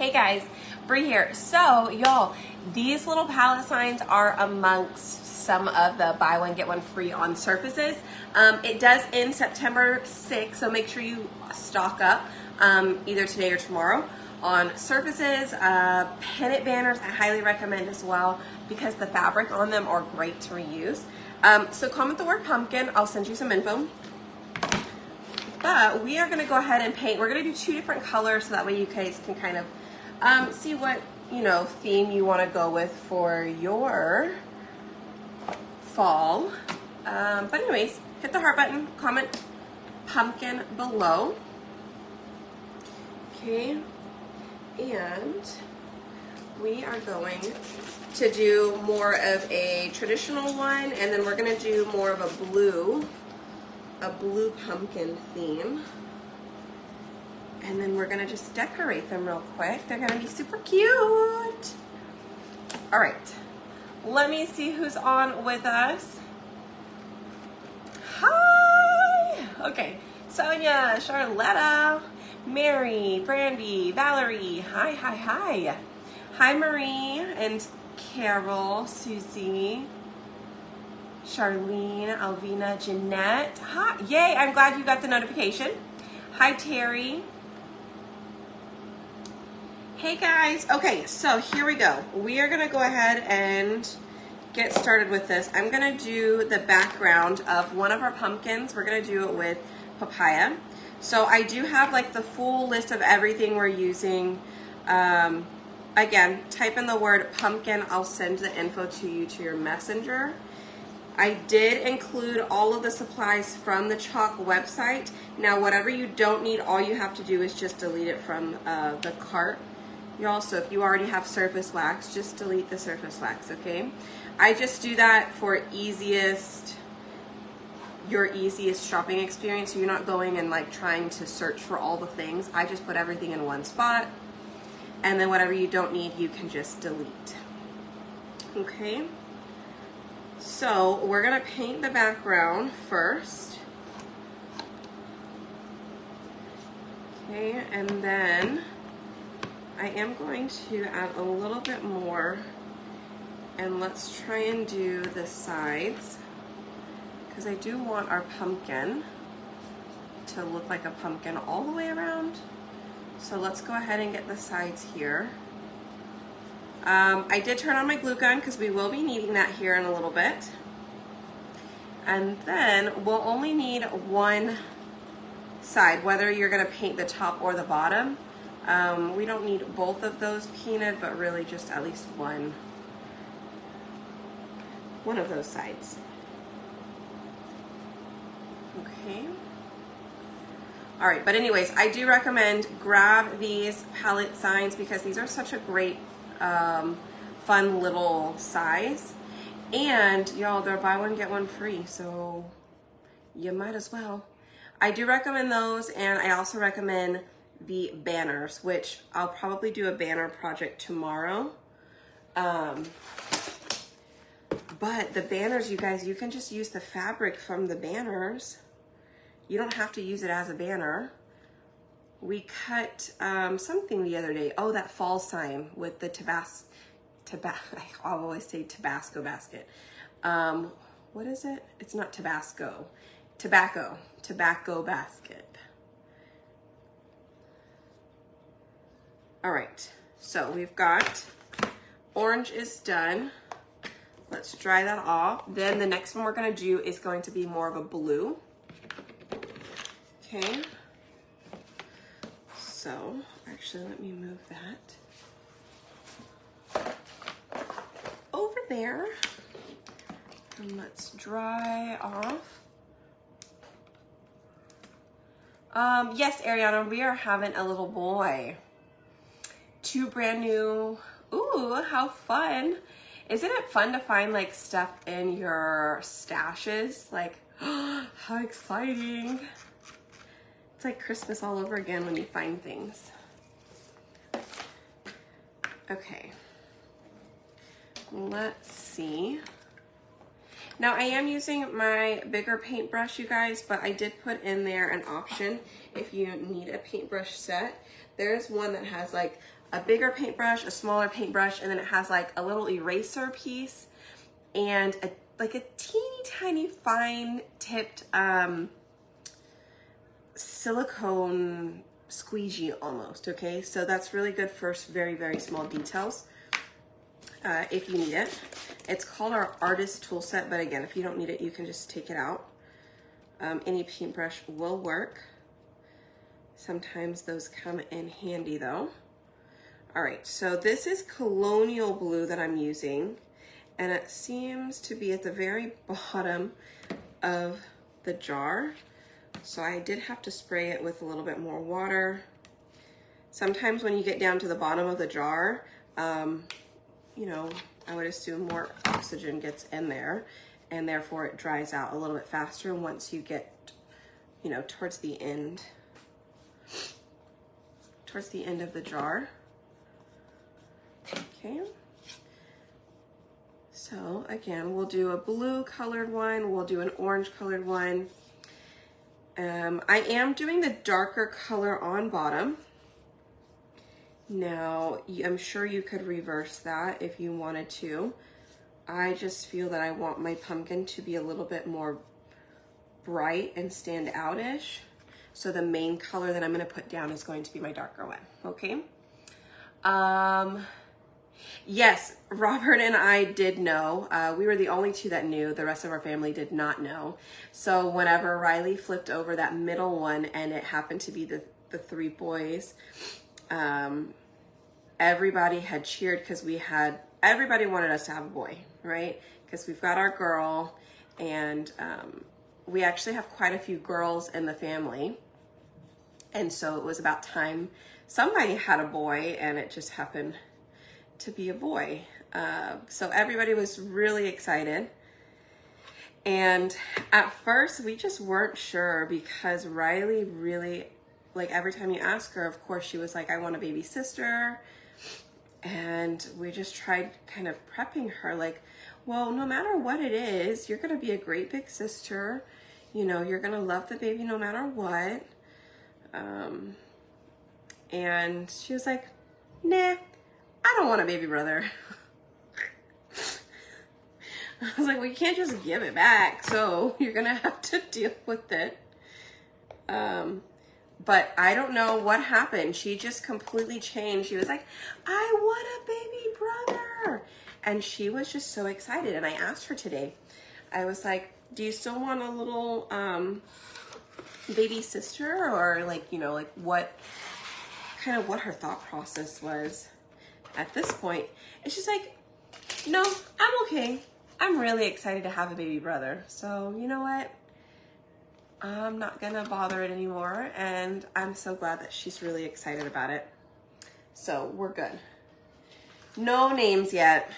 Hey guys, Bree here. So y'all, these little pallet signs are amongst some of the buy one get one free on surfaces. It does end September 6th, so make sure you stock up either today or tomorrow on surfaces. Pennant banners I highly recommend as well because the fabric on them are great to reuse. So comment the word pumpkin, I'll send you some info. But we are going to go ahead and paint. We're going to do two different colors so that way you guys can kind of see what, theme you want to go with for your fall. But anyways, hit the heart button, comment pumpkin below. Okay, and we are going to do more of a traditional one, and then we're going to do more of a blue pumpkin theme. And then we're gonna just decorate them real quick. They're gonna be super cute. All right, let me see who's on with us. Hi. Okay, Sonia, Charlotta, Mary, Brandy, Valerie. Hi, hi, hi. Hi, Marie and Carol, Susie, Charlene, Alvina, Jeanette. Hi, yay, I'm glad you got the notification. Hi, Terry. Hey guys, okay, so here we go. We are gonna go ahead and get started with this. I'm gonna do the background of one of our pumpkins. We're gonna do it with papaya. So I do have like the full list of everything we're using. Again, type in the word pumpkin. I'll send the info to you to your messenger. I did include all of the supplies from the chalk website. Now, whatever you don't need, all you have to do is just delete it from the cart. Y'all, so if you already have surface wax, just delete the surface wax, okay? I just do that for your easiest shopping experience, so you're not going and like trying to search for all the things. I just put everything in one spot, and then whatever you don't need, you can just delete, okay? So we're gonna paint the background first. Okay, and then I am going to add a little bit more, and let's try and do the sides because I do want our pumpkin to look like a pumpkin all the way around. So let's go ahead and get the sides here. I did turn on my glue gun because we will be needing that here in a little bit. And then we'll only need one side, whether you're going to paint the top or the bottom. We don't need both of those painted, but really just at least one of those sides. Okay. All right, but anyways, I do recommend grab these palette signs because these are such a great fun little size, and y'all, they're buy one get one free, so you might as well. I do recommend those, and I also recommend the banners, which I'll probably do a banner project tomorrow. But the banners, you guys, you can just use the fabric from the banners. You don't have to use it as a banner. We cut something the other day. Oh, that fall sign with the I always say Tabasco basket. What is it? It's not Tabasco. Tobacco basket. All right, so we've got orange is done. Let's dry that off. Then the next one we're gonna do is going to be more of a blue. Okay. So, actually, let me move that over there. And let's dry off. Yes, Ariana, we are having a little boy. 2 brand new, ooh, how fun. Isn't it fun to find like stuff in your stashes? Like, how exciting. It's like Christmas all over again when you find things. Okay, let's see. Now I am using my bigger paintbrush, you guys, but I did put in there an option if you need a paintbrush set. there's one that has like a bigger paintbrush, a smaller paintbrush, and then it has like a little eraser piece and like a teeny tiny fine tipped silicone squeegee almost, okay? So that's really good for very, very small details if you need it. It's called our artist tool set, but again, if you don't need it, you can just take it out. Any paintbrush will work. Sometimes those come in handy though. All right, so this is Colonial Blue that I'm using, and it seems to be at the very bottom of the jar. So I did have to spray it with a little bit more water. Sometimes when you get down to the bottom of the jar, you know, I would assume more oxygen gets in there, and therefore it dries out a little bit faster once you get, you know, towards the end of the jar. Okay. So again, we'll do a blue colored one, we'll do an orange colored one. I am doing the darker color on bottom. Now, I'm sure you could reverse that if you wanted to. I just feel that I want my pumpkin to be a little bit more bright and stand out-ish. So the main color that I'm gonna put down is going to be my darker one, okay? Yes, Robert and I did know. We were the only two that knew. The rest of our family did not know. So whenever Riley flipped over that middle one and it happened to be the three boys, everybody had cheered because everybody wanted us to have a boy, right? Because we've got our girl, and we actually have quite a few girls in the family. And so it was about time somebody had a boy, and it just happened to be a boy. So everybody was really excited. And at first we just weren't sure, because Riley really, like, every time you ask her, of course she was like, I want a baby sister. And we just tried kind of prepping her like, well, no matter what it is, you're gonna be a great big sister. You know, you're gonna love the baby no matter what. And she was like, nah, I don't want a baby brother. I was like, well, you can't just give it back, so you're gonna have to deal with it. But I don't know what happened. She just completely changed. She was like, I want a baby brother. And she was just so excited. And I asked her today, I was like, do you still want a little baby sister? Or like, you know, like what her thought process was at this point. And she's like, no, I'm okay. I'm really excited to have a baby brother. So you know what? I'm not gonna bother it anymore, and I'm so glad that she's really excited about it. So we're good. No names yet.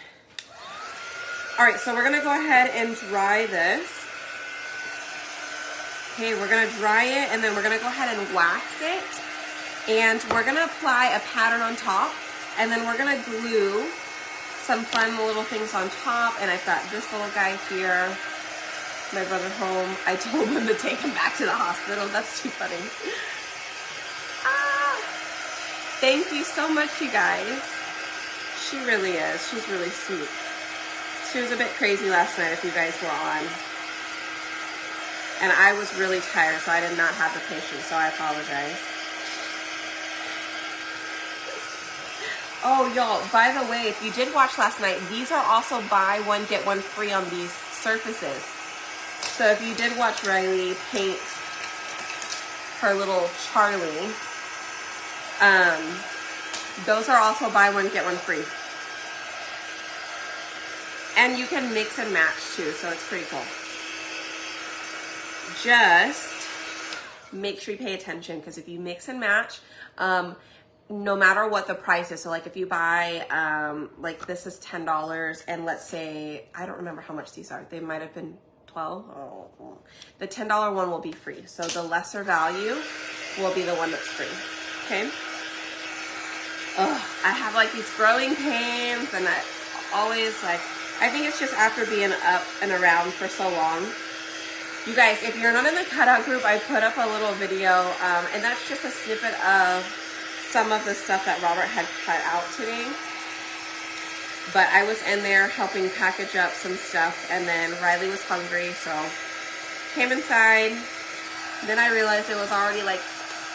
All right, so we're gonna go ahead and dry this. Okay, we're gonna dry it, and then we're gonna go ahead and wax it, and we're gonna apply a pattern on top, and then we're gonna glue some fun little things on top. And I've got this little guy here, my brother home. I told him to take him back to the hospital. That's too funny. Thank you so much, you guys. She really is. She's really sweet. She was a bit crazy last night if you guys were on. And I was really tired, so I did not have the patience, so I apologize. Oh, y'all, by the way, if you did watch last night, these are also buy one, get one free on these surfaces. So if you did watch Riley paint her little Charlie, those are also buy one, get one free. And you can mix and match too, so it's pretty cool. Just make sure you pay attention, because if you mix and match, no matter what the price is, so like if you buy, like this is $10, and let's say, I don't remember how much these are, they might have been 12. Oh, the $10 one will be free. So the lesser value will be the one that's free. Okay. I have like these growing pains, and I always like, I think it's just after being up and around for so long. You guys, if you're not in the cutout group, I put up a little video, and that's just a snippet of some of the stuff that Robert had cut out today. But I was in there helping package up some stuff, and then Riley was hungry, so came inside. Then I realized it was already like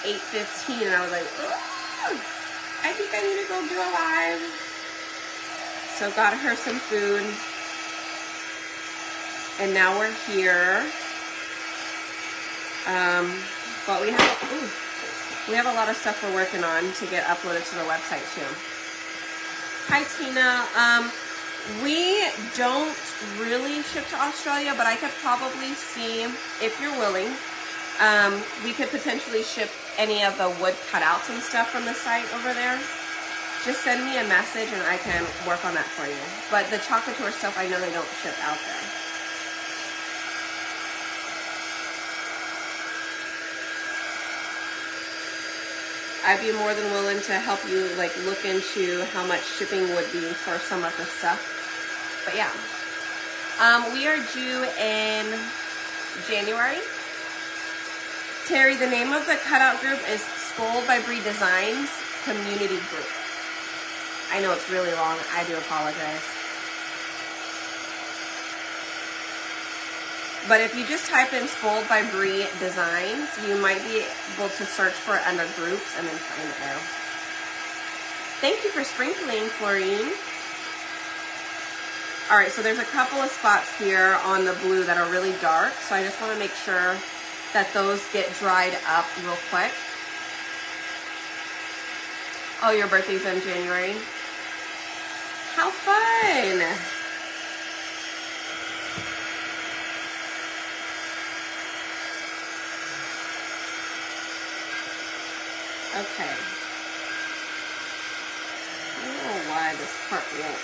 8:15, and I was like, oh, I think I need to go do a live. So got her some food, and now we're here. But we have a lot of stuff we're working on to get uploaded to the website too. Hi Tina. We don't really ship to Australia, but I could probably see, if you're willing, we could potentially ship any of the wood cutouts and stuff from the site over there. Just send me a message and I can work on that for you. But the chocolate tour stuff, I know they don't ship out there. I'd be more than willing to help you like look into how much shipping would be for some of the stuff. But yeah, we are due in January. Terry, the name of the cutout group is Spoiled by Bree Designs Community Group. I know it's really long. I do apologize. But if you just type in Spoiled by Bree Designs, you might be able to search for it under groups and then find it there. Thank you for sprinkling, Florine. All right, so there's a couple of spots here on the blue that are really dark, so I just want to make sure that those get dried up real quick. Oh, your birthday's in January. How fun! Okay. I don't know why this part won't.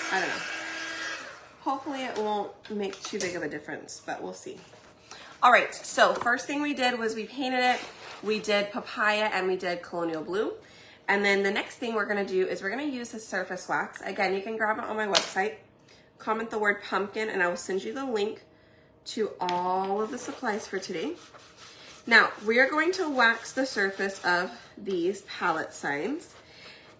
I don't know. Hopefully it won't make too big of a difference, but we'll see. All right, so first thing we did was we painted it. We did papaya and we did colonial blue. And then the next thing we're gonna do is we're gonna use the surface wax. Again, you can grab it on my website. Comment the word pumpkin and I will send you the link to all of the supplies for today. Now, we are going to wax the surface of these pallet signs.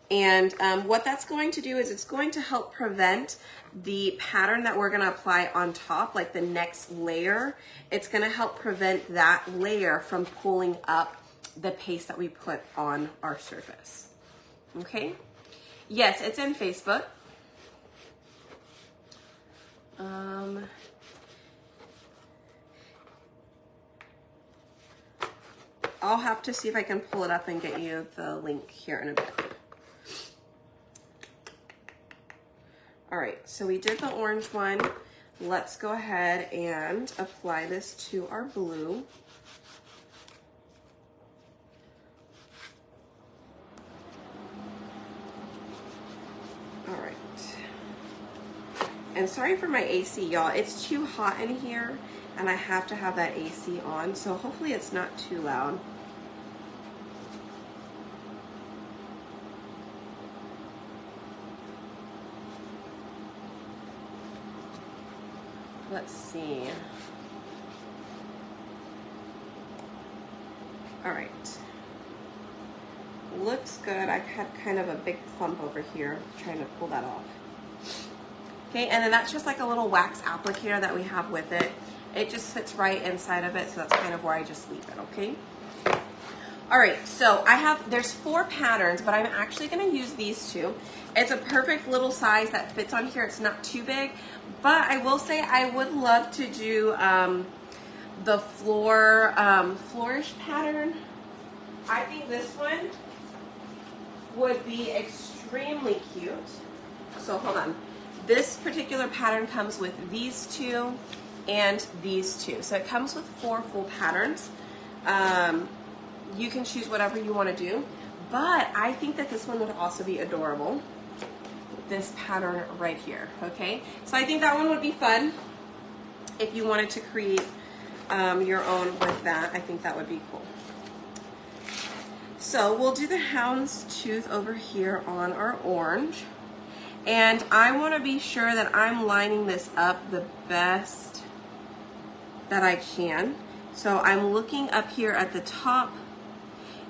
And what that's going to do is it's going to help prevent the pattern that we're gonna apply on top, like the next layer. It's gonna help prevent that layer from pulling up the paste that we put on our surface. Okay? Yes, it's in Facebook. I'll have to see if I can pull it up and get you the link here in a bit. All right, so we did the orange one. Let's go ahead and apply this to our blue. All right. And sorry for my AC, y'all. It's too hot in here and I have to have that AC on, so hopefully it's not too loud. Let's see. All right. Looks good. I had kind of a big clump over here trying to pull that off. Okay, and then that's just like a little wax applicator that we have with it. It just fits right inside of it, so that's kind of where I just leave it, okay? All right, so there's 4 patterns, but I'm actually gonna use these 2. It's a perfect little size that fits on here. It's not too big, but I will say I would love to do the flourish pattern. I think this one would be extremely cute. So hold on. This particular pattern comes with these 2 and these 2. So it comes with 4 full patterns. You can choose whatever you want to do, but I think that this one would also be adorable. This pattern right here, okay? So I think that one would be fun if you wanted to create your own with that. I think that would be cool. So we'll do the hound's tooth over here on our orange. And I want to be sure that I'm lining this up the best that I can. So I'm looking up here at the top,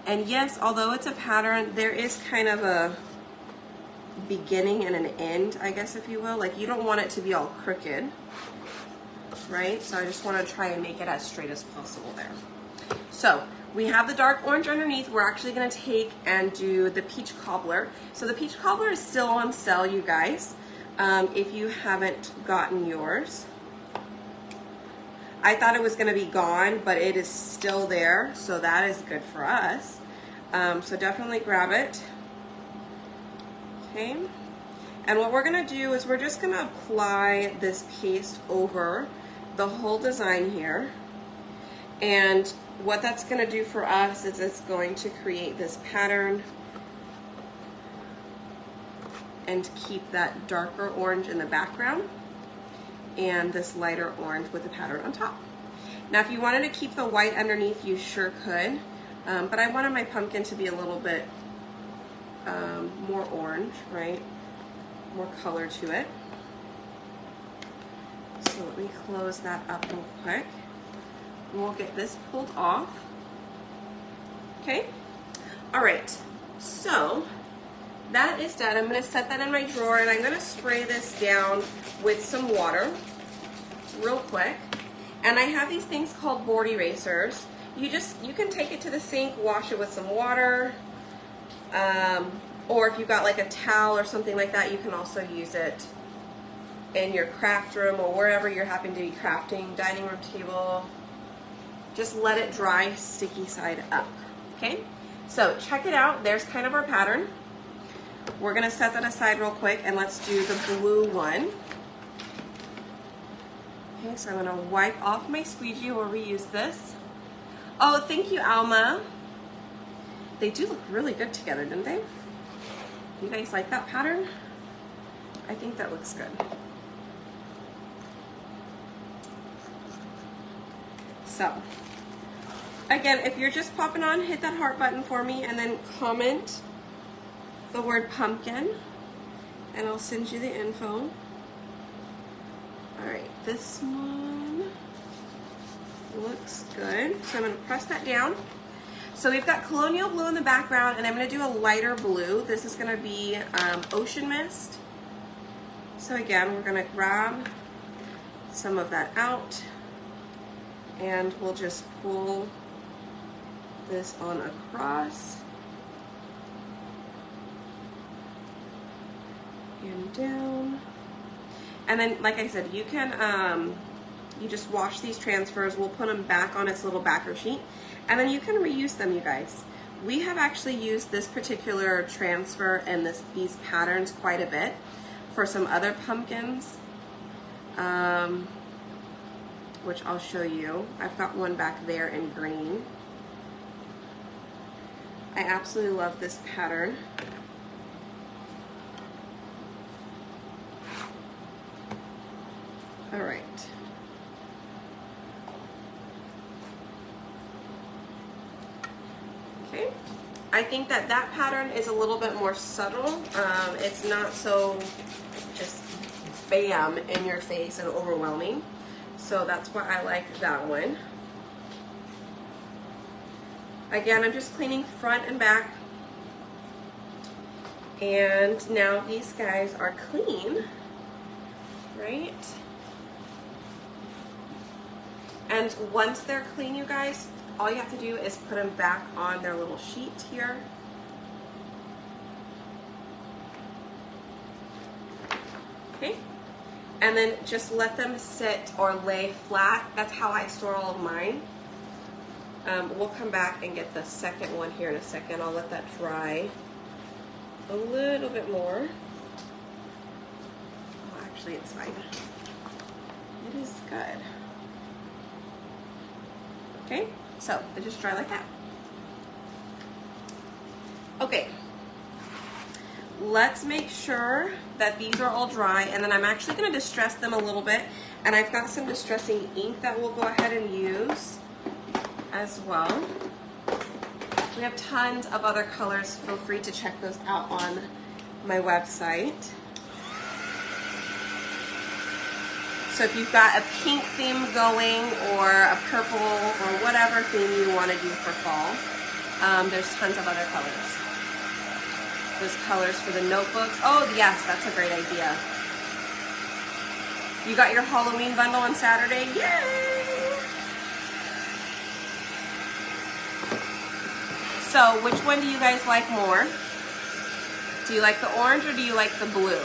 and yes, although it's a pattern, there is kind of a beginning and an end, I guess, if you will. Like, you don't want it to be all crooked, right? So I just want to try and make it as straight as possible there. So we have the dark orange underneath. We're actually going to take and do the peach cobbler. So the peach cobbler is still on sale, you guys, if you haven't gotten yours. I thought it was going to be gone, but it is still there, so that is good for us. So definitely grab it. Okay. And what we're going to do is we're just going to apply this paste over the whole design here. And what that's going to do for us is it's going to create this pattern and keep that darker orange in the background and this lighter orange with the pattern on top. Now, if you wanted to keep the white underneath, you sure could, but I wanted my pumpkin to be a little bit more orange, right? More color to it. So let me close that up real quick. We'll get this pulled off. Okay. All right. So that is done. I'm going to set that in my drawer, and I'm going to spray this down with some water real quick. And I have these things called board erasers. You can take it to the sink, wash it with some water, or if you've got like a towel or something like that, you can also use it in your craft room or wherever you're happy to be crafting, dining room table. Just let it dry, sticky side up. Okay, so check it out. There's kind of our pattern. We're gonna set that aside real quick, and let's do the blue one. Okay, so I'm gonna wipe off my squeegee. We'll reuse this. Oh, thank you, Alma. They do look really good together, didn't they? You guys like that pattern? I think that looks good. So, again, if you're just popping on, hit that heart button for me and then comment the word pumpkin and I'll send you the info. All right, this one looks good. So I'm gonna press that down. So we've got Colonial Blue in the background, and I'm gonna do a lighter blue. This is gonna be Ocean Mist. So again, we're gonna grab some of that out and we'll just pull this on across and down. And then, like I said, you can, you just wash these transfers. We'll put them back on its little backer sheet, and then you can reuse them, you guys. We have actually used this particular transfer and these patterns quite a bit for some other pumpkins, which I'll show you. I've got one back there in green. I absolutely love this pattern. All right. Okay. I think that pattern is a little bit more subtle. It's not so just bam in your face and overwhelming. So that's why I like that one. Again, I'm just cleaning front and back. And now these guys are clean, right? And once they're clean, you guys, all you have to do is put them back on their little sheet here. Okay. And then just let them sit or lay flat. That's how I store all of mine. We'll come back and get the second one here in a second. I'll let that dry a little bit more. Oh, actually, it's fine. It is good. Okay, so they just dry like that. Okay, let's make sure that these are all dry, and then I'm actually going to distress them a little bit, and I've got some distressing ink that we'll go ahead and use as well. We have tons of other colors. Feel free to check those out on my website. So if you've got a pink theme going or a purple or whatever theme you want to do for fall, there's tons of other colors. There's colors for the notebooks. Oh yes, that's a great idea. You got your Halloween bundle on Saturday? Yay! So which one do you guys like more? Do you like the orange or do you like the blue?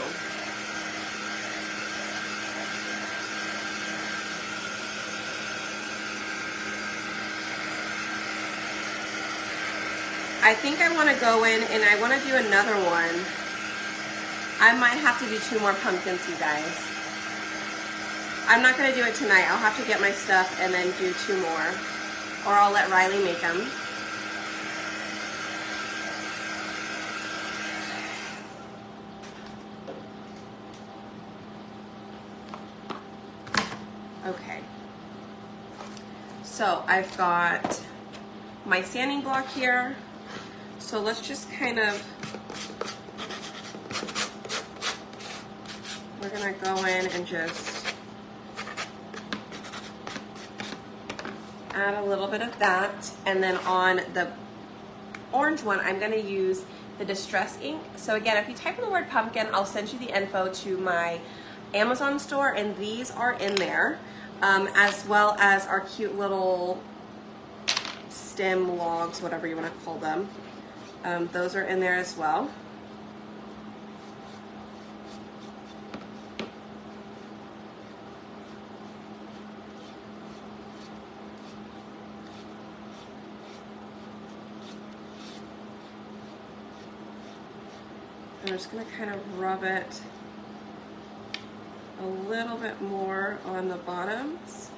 I think I want to go in and I want to do another one. I might have to do 2 more pumpkins, you guys. I'm not going to do it tonight. I'll have to get my stuff and then do 2 more. Or I'll let Riley make them. Okay. So I've got my sanding block here. So let's just kind of, we're gonna go in and just add a little bit of that. And then on the orange one, I'm gonna use the Distress ink. So again, if you type in the word pumpkin, I'll send you the info to my Amazon store, and these are in there, as well as our cute little stem logs, whatever you wanna call them. Those are in there as well. I'm just going to kind of rub it a little bit more on the bottoms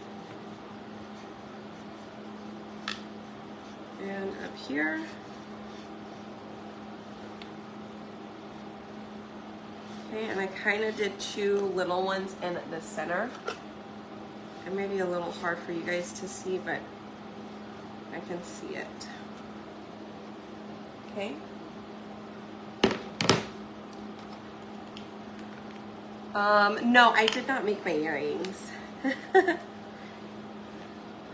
and up here. Okay, and I kind of did 2 little ones in the center. It may be a little hard for you guys to see, but I can see it. Okay. No, I did not make my earrings.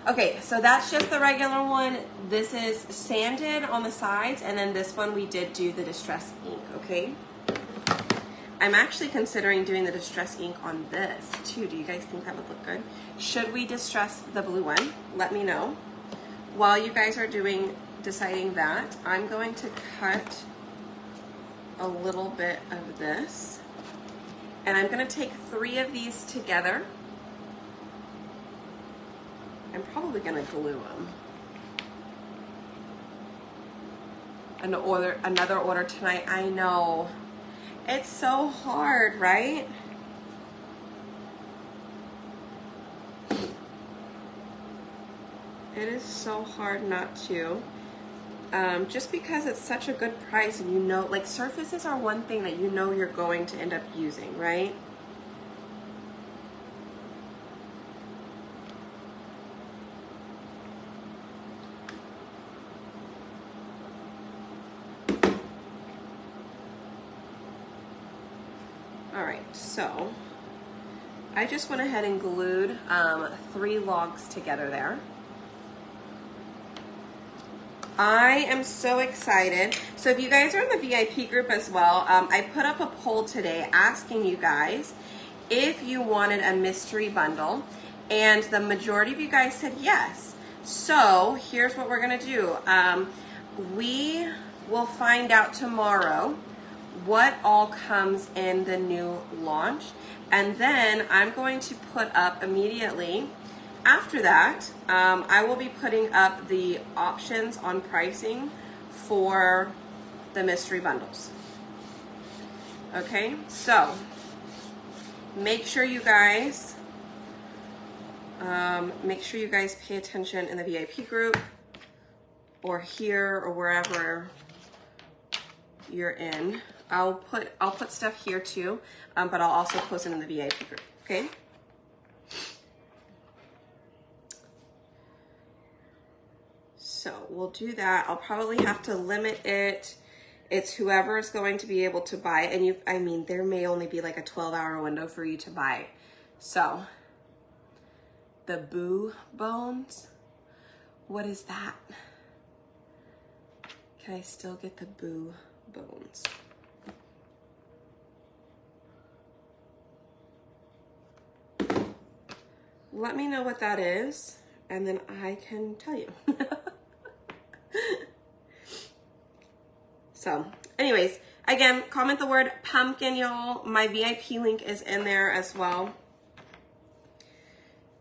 Okay, so that's just the regular one. This is sanded on the sides, and then this one we did do the Distress ink, okay? I'm actually considering doing the Distress ink on this too. Do you guys think that would look good? Should we distress the blue one? Let me know. While you guys are deciding that, I'm going to cut a little bit of this. And I'm going to take 3 of these together. I'm probably going to glue them. Another order tonight. I know. It's so hard, right? It is so hard not to. Just because it's such a good price, and you know, like, surfaces are one thing that you know you're going to end up using, right? All right, so I just went ahead and glued 3 logs together there. I am so excited. So if you guys are in the VIP group as well, I put up a poll today asking you guys if you wanted a mystery bundle, and the majority of you guys said yes. So here's what we're gonna do. We will find out tomorrow what all comes in the new launch, and then I'm going to put up immediately after that, I will be putting up the options on pricing for the mystery bundles. Okay, so make sure you guys pay attention in the VIP group or here or wherever you're in. I'll put stuff here too, but I'll also post it in the VIP group. Okay. So we'll do that. I'll probably have to limit it. It's whoever is going to be able to buy it. And I mean, there may only be like a 12-hour window for you to buy it. So the boo bones. What is that? Can I still get the boo bones? Let me know what that is, and then I can tell you. So, anyways, again, comment the word pumpkin, y'all. My VIP link is in there as well,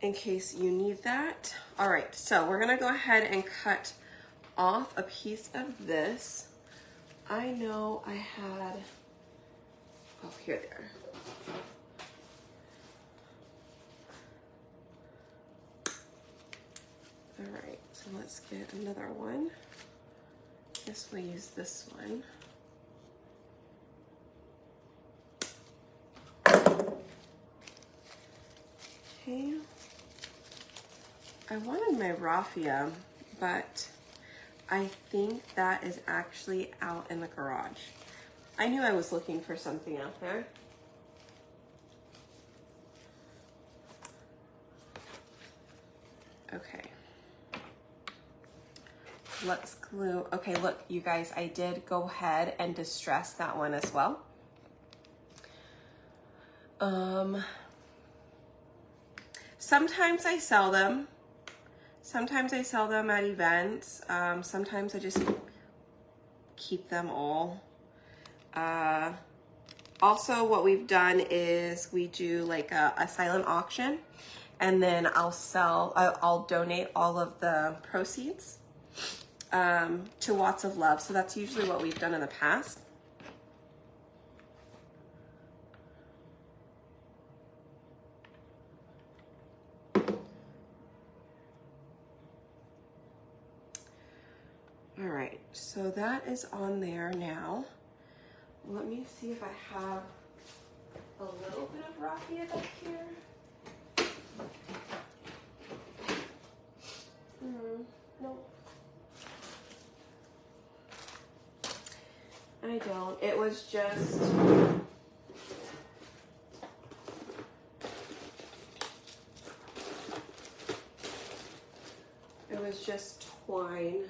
in case you need that. All right, so we're gonna go ahead and cut off a piece of this. I know I had, oh, here they are. All right, so let's get another one. Guess we'll use this one. Okay. I wanted my raffia, but I think that is actually out in the garage. I knew I was looking for something out there. Okay. Let's glue. Okay, look, you guys, I did go ahead and distress that one as well. Sometimes I sell them. Sometimes I sell them at events. Sometimes I just keep them all. Also, what we've done is we do like a silent auction, and then I'll donate all of the proceeds to Watts of Love. So that's usually what we've done in the past. All right, so that is on there now. Let me see if I have a little bit of raffia back here. No. I don't. It was just... It was just twine.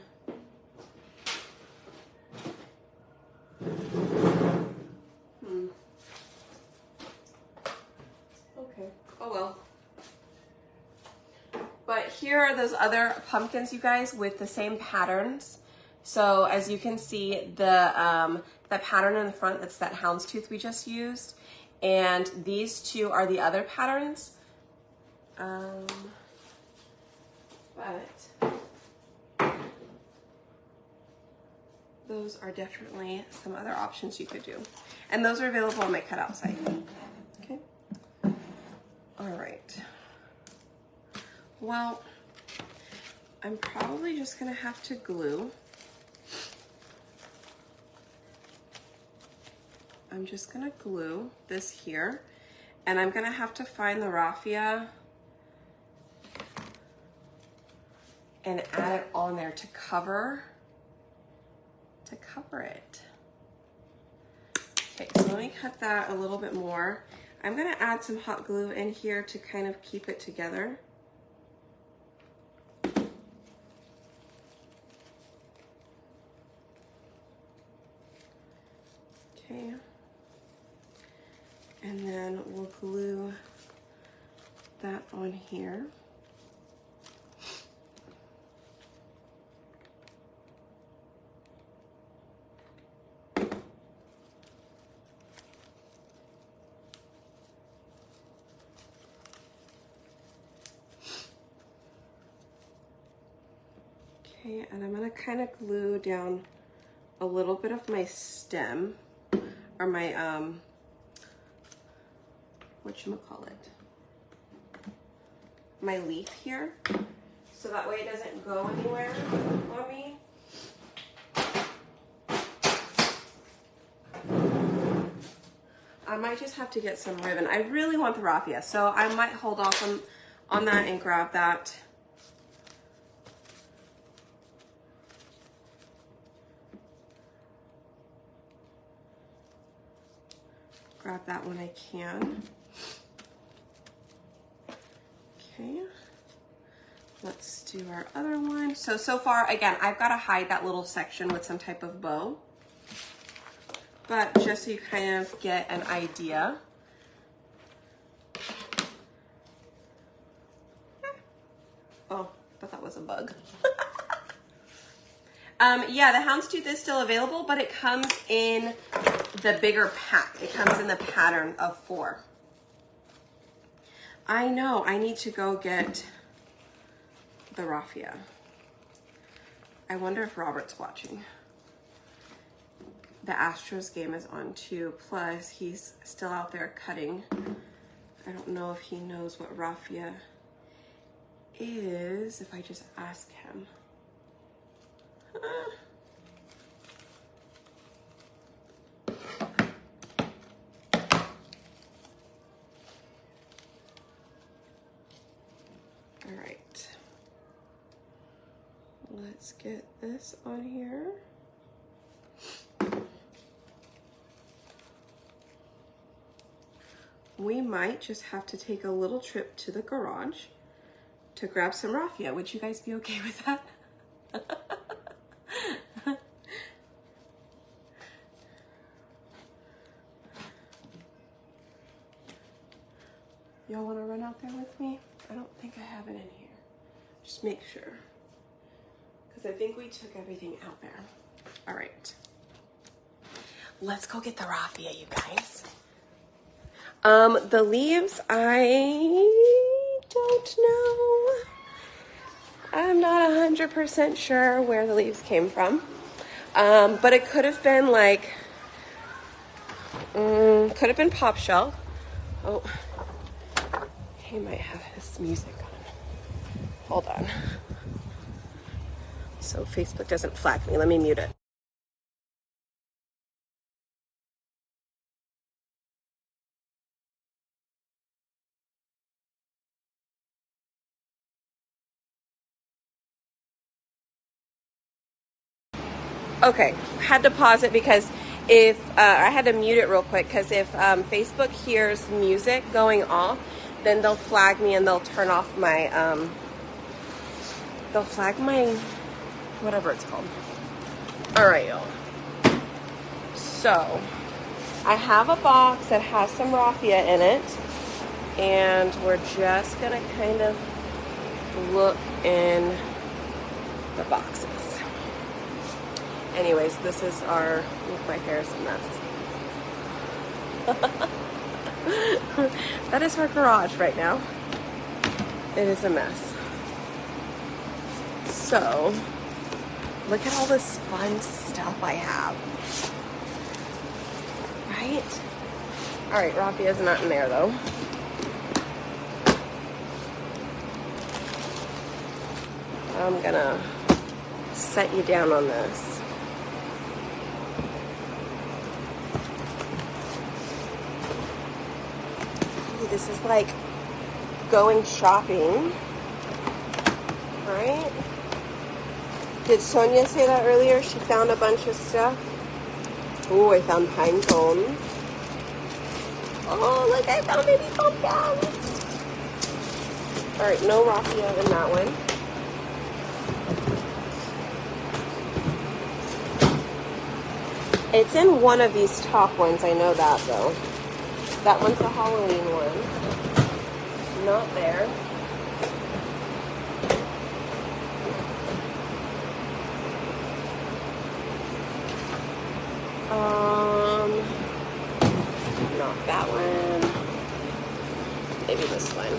Okay. Oh well. But here are those other pumpkins, you guys, with the same patterns. So as you can see, the pattern in the front, that's that houndstooth we just used. And these two are the other patterns. But those are definitely some other options you could do. And those are available on my cutout site. Okay. All right. Well, I'm probably just gonna have to glue. I'm just gonna glue this here, and I'm gonna have to find the raffia and add it on there to cover it. Okay, so let me cut that a little bit more. I'm gonna add some hot glue in here to kind of keep it together. Okay. And then we'll glue that on here. Okay, and I'm gonna kind of glue down a little bit of my stem, or my, whatchamacallit, my leaf here, so that way it doesn't go anywhere on me. I might just have to get some ribbon. I really want the raffia, so I might hold off on that and grab that. Grab that when I can. Okay. Let's do our other one. So far, again, I've got to hide that little section with some type of bow. But just so you kind of get an idea. Oh, I thought that was a bug. Yeah, the houndstooth is still available, but it comes in the bigger pack. It comes in the pattern of 4. I know, I need to go get the raffia. I wonder if Robert's watching. The Astros game is on too, plus he's still out there cutting. I don't know if he knows what raffia is, if I just ask him. All right. Let's get this on here. We might just have to take a little trip to the garage to grab some raffia. Would you guys be okay with that? Y'all want to run out there with me? I don't think I have it in here. Just make sure. Because I think we took everything out there. All right. Let's go get the raffia, you guys. The leaves, I don't know. I'm not 100% sure where the leaves came from. But it could have been like, could have been Pop Shell. Oh, he might have his music on. Hold on. So Facebook doesn't flag me. Let me mute it. Okay, had to pause it because if I had to mute it real quick because if Facebook hears music going off, then they'll flag me and they'll turn off my they'll flag my whatever it's called. All right, y'all. So I have a box that has some raffia in it, and we're just gonna kind of look in the boxes. Anyways, this is our, look, my hair is a mess. That is our garage right now. It is a mess. So, look at all this fun stuff I have. Right? All right, raffia's not in there though. I'm gonna set you down on this. This is like going shopping, right? Did Sonia say that earlier? She found a bunch of stuff. Oh, I found pine cones. Oh, look, I found baby pumpkins. All right, no raffia in that one. It's in one of these top ones, I know that though. That one's the Halloween one. Not there. Not that one. Maybe this one.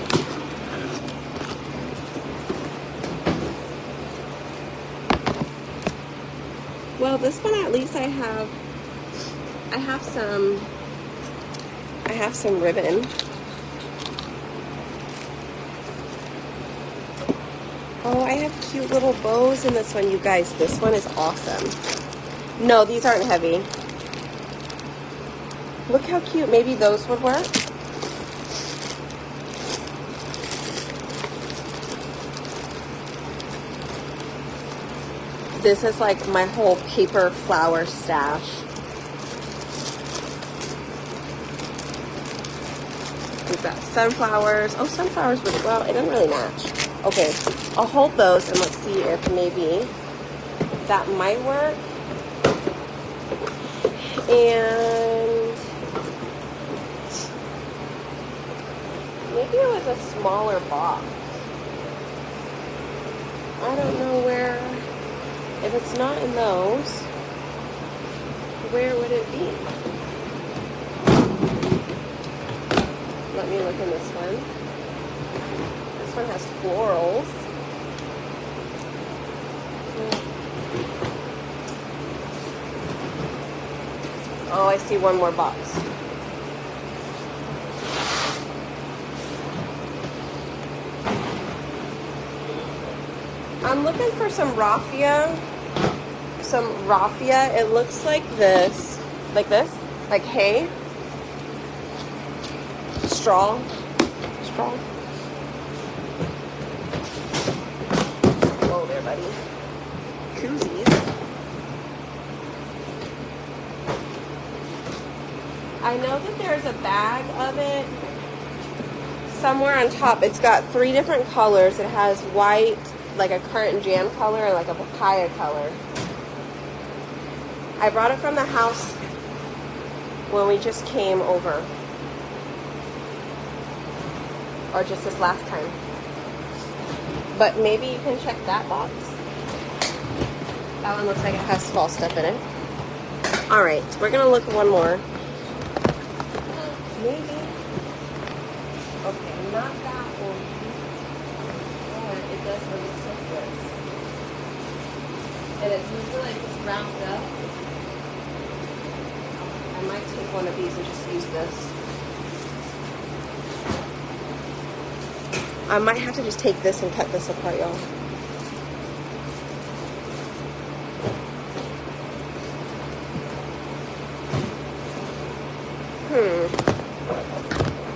Well, this one at least I have some ribbon. Oh, I have cute little bows in this one, you guys. This one is awesome. No, these aren't heavy. Look how cute. Maybe those would work. This is like my whole paper flower stash. We've got sunflowers. Oh, sunflowers would, well, it doesn't really match. Okay, I'll hold those and let's see if maybe that might work. And maybe it was a smaller box. I don't know where, if it's not in those, where would it be? Let me look in this one. This one has florals. Oh, I see one more box. I'm looking for some raffia. Some raffia. It looks like this. Like this? Like hay? Straw? Straw? Whoa there, buddy. Koozies. I know that there's a bag of it somewhere on top. It's got 3 different colors. It has white, like a currant jam color, and like a papaya color. I brought it from the house when we just came over. Or just this last time. But maybe you can check that box. That one looks like it has fall stuff in it. Alright, we're going to look at one more. Maybe. Okay, not that one. But it does look like this. And it's usually like just wrapped up. I might take one of these and just use this. I might have to just take this and cut this apart, y'all.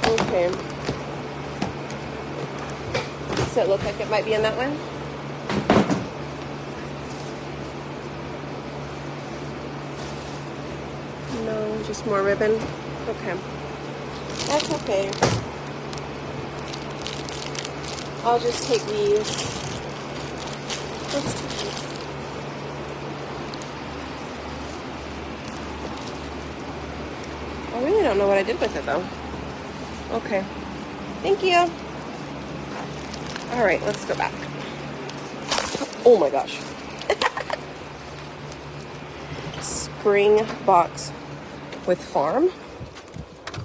Okay. Does it look like it might be in that one? No, just more ribbon. Okay. That's okay. I'll just take these. I'll just take these. I really don't know what I did with it though. Okay. Thank you. All right, let's go back. Oh my gosh. Spring box with farm.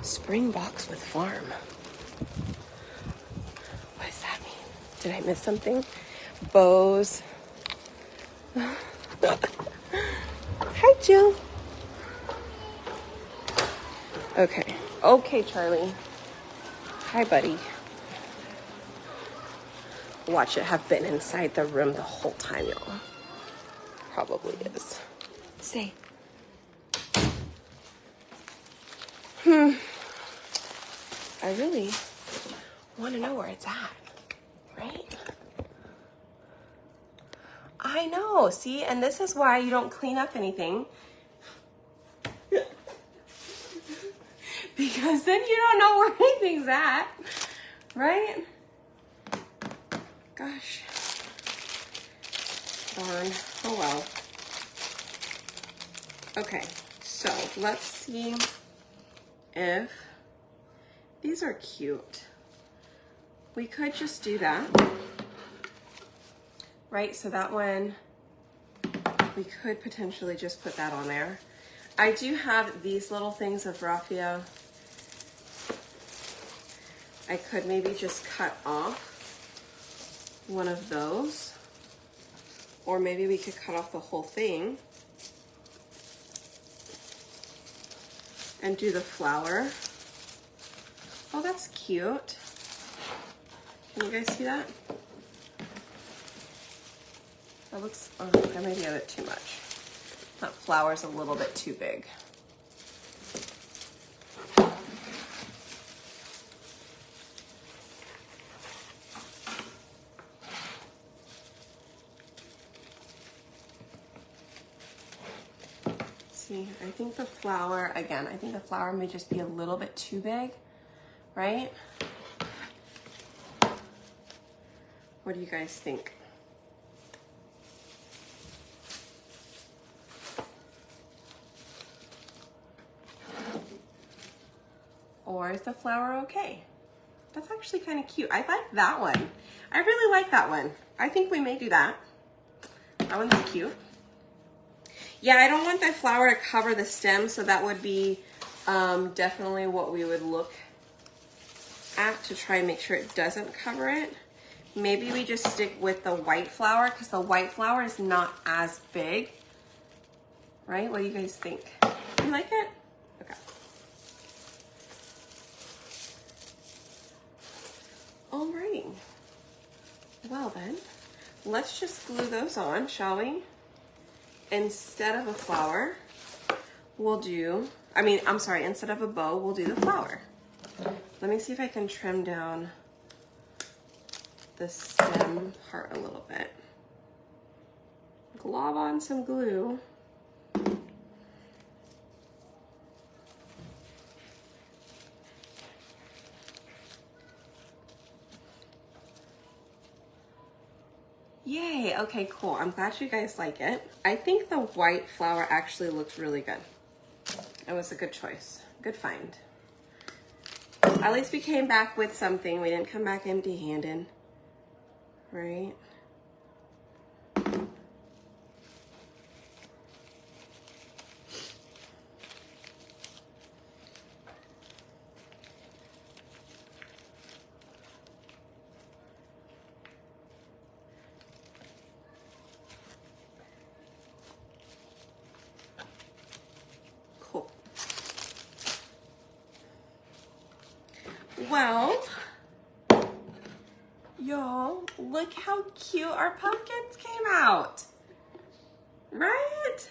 Spring box with farm. What does that mean? Did I miss something? Bows. Hi, Jill. Okay. Okay, Charlie. Hi, buddy. Watch it have been inside the room the whole time, y'all. Probably is. Say. I really want to know where it's at, right? I know, see? And this is why you don't clean up anything. Because then you don't know where anything's at, right? Gosh. Darn. Oh well. Okay, so let's see if these are cute. We could just do that, right? So that one, we could potentially just put that on there. I do have these little things of raffia. I could maybe just cut off one of those, or maybe we could cut off the whole thing and do the flower. Oh, that's cute. Can you guys see that? That looks, oh, that may be a bit too much. That flower's a little bit too big. See, I think the flower, again, I think the flower may just be a little bit too big, right? What do you guys think? Or is the flower okay? That's actually kind of cute. I like that one. I really like that one. I think we may do that. That one's cute. Yeah, I don't want the flower to cover the stem, so that would be definitely what we would look at to try and make sure it doesn't cover it. Maybe we just stick with the white flower because the white flower is not as big. Right? What do you guys think? You like it? Okay. Alrighty. Well then, let's just glue those on, shall we? Instead of a flower, we'll do, instead of a bow, we'll do the flower. Let me see if I can trim down the stem part a little bit. Glob on some glue. Yay, okay, cool. I'm glad you guys like it. I think the white flower actually looks really good. It was a good choice, good find. At least we came back with something. We didn't come back empty-handed, right? Cool. Well, y'all, look how cute our pumpkins came out, right?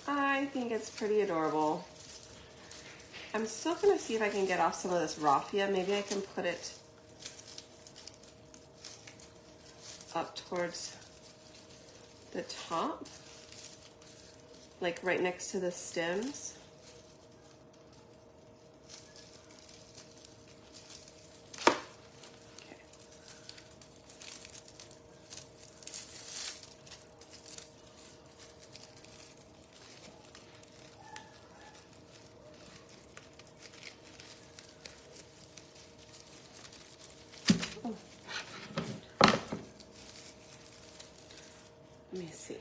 I think it's pretty adorable. I'm still gonna see if I can get off some of this raffia. Maybe I can put it up towards the top, like right next to the stems. Let me see.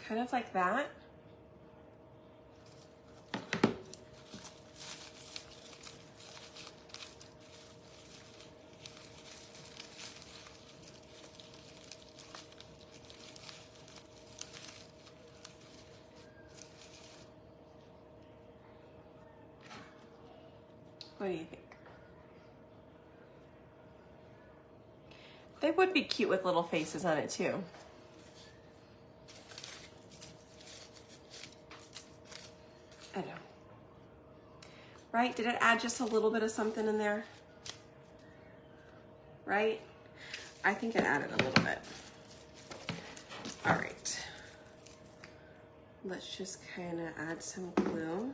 Kind of like that. What do you think? They would be cute with little faces on it too. I know. Right? Did it add just a little bit of something in there? Right? I think it added a little bit. All right. Let's just kind of add some glue.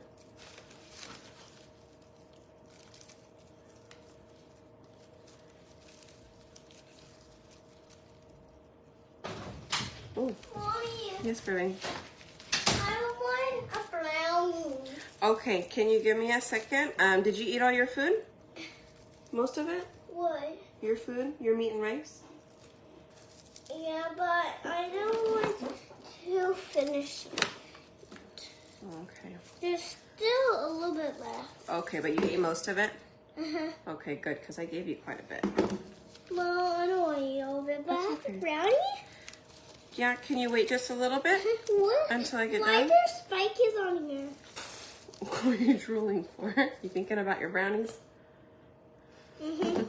Oh. Mommy. Yes, Ruby. I want a brownie. Okay, can you give me a second? Did you eat all your food? Most of it? What? Your food? Your meat and rice? Yeah, but I don't want to finish it. Okay. There's still a little bit left. Okay, but you ate most of it? Uh-huh. Okay, good, because I gave you quite a bit. Well, I don't want to eat all of it, but That's I have okay. a brownie. Yeah, can you wait just a little bit What? until I get Why done? there's spikies on here? What are you drooling for? You thinking about your brownies? Mm-hmm.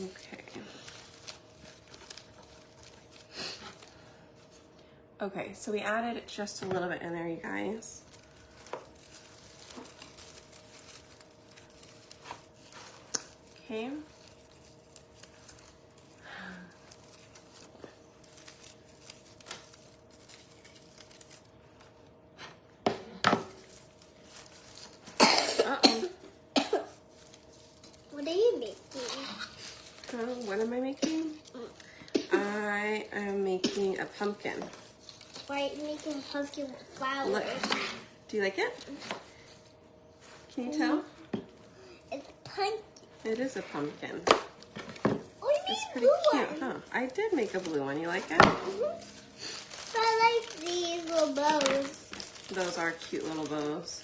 Okay. Okay, so we added just a little bit in there, you guys. okay? Uh-oh. What are you making? What am I making? I am making a pumpkin. Why are you making pumpkin with flowers? Look. Do you like it? Can you tell? It's pumpkin. It is a pumpkin. Oh, you It's made a pretty blue cute, one. huh? I did make a blue one. You like it? I like these little bows. Those are cute little bows.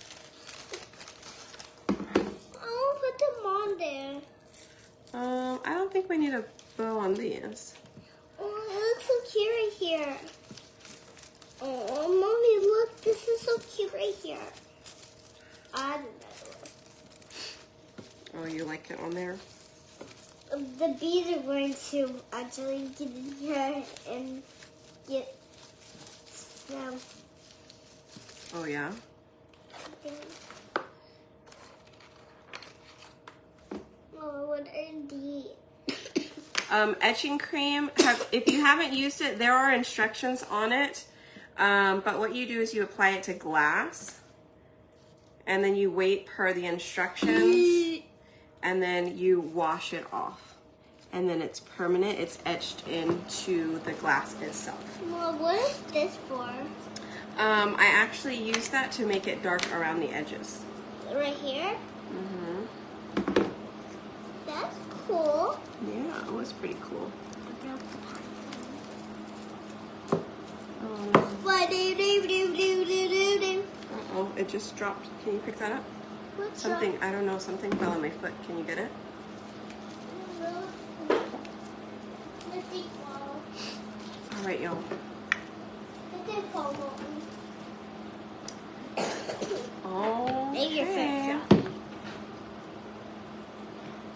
I'll put them on there. I don't think we need a bow on these. Oh, it looks so cute right here. Oh, Mommy, look. This is so cute right here. I don't know. Oh, you like it on there? The bees are going to actually get in here and get them. Oh, yeah? Oh, what are these? Etching cream, if you haven't used it, there are instructions on it. But what you do is you apply it to glass. And then you wait per the instructions. And then you wash it off. And then it's permanent. It's etched into the glass itself. Well, what is this for? I actually use that to make it dark around the edges. Right here? Mm-hmm. That's cool. Yeah, it was pretty cool. Uh-oh, it just dropped. Can you pick that up? What's Something, I don't know, something fell on my foot. Can you get it? All right, y'all. Okay.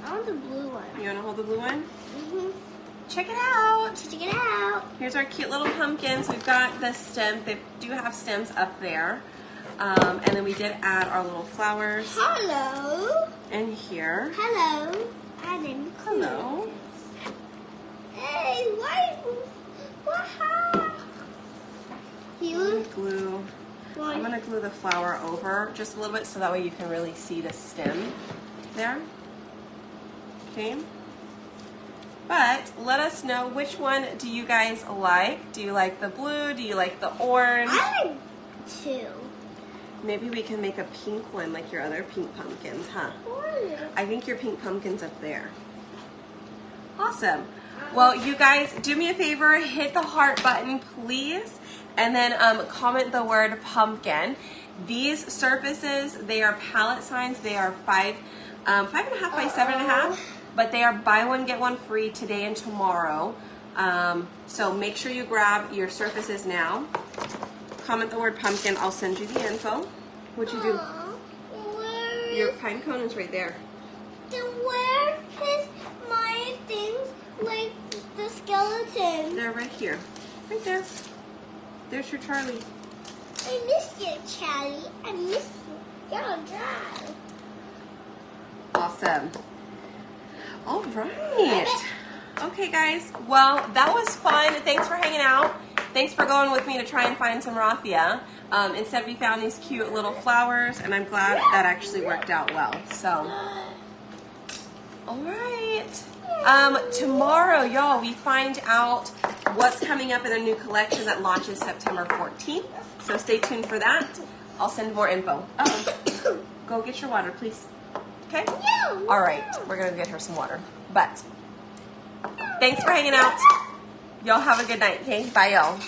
I want the blue one. You want to hold the blue one? Mm-hmm. Check it out. Check it out. Here's our cute little pumpkins. We've got the stem. They do have stems up there. And then we did add our little flowers Hello. in here. Hello. I named Hello. Hey, why? Wow. You? Glue. I'm going to glue the flower over just a little bit so that way you can really see the stem there. Okay. But let us know, which one do you guys like? Do you like the blue? Do you like the orange? I like two. Maybe we can make a pink one like your other pink pumpkins, huh? I think your pink pumpkin's up there. Awesome. Well, you guys, do me a favor, hit the heart button, please, and then comment the word pumpkin. These surfaces, they are pallet signs. They are 5.5 by 7.5, but they are buy one, get one free today and tomorrow. So make sure you grab your surfaces now. Comment the word pumpkin. I'll send you the info. What'd you do? Your pine cone is right there. Then where is my things, like the skeleton? They're right here. Right there. There's your Charlie. I miss you, Charlie. I miss you. You're dry. Awesome. All right. Okay, guys. Well, that was fun. Thanks for hanging out. Thanks for going with me to try and find some raffia. Instead, we found these cute little flowers, and I'm glad that actually worked out well. So, all right. Tomorrow, y'all, we find out what's coming up in a new collection that launches September 14th. So stay tuned for that. I'll send more info. Go get your water, please. Okay? All right. We're going to get her some water. But thanks for hanging out. Y'all have a good night, okay? Bye, y'all.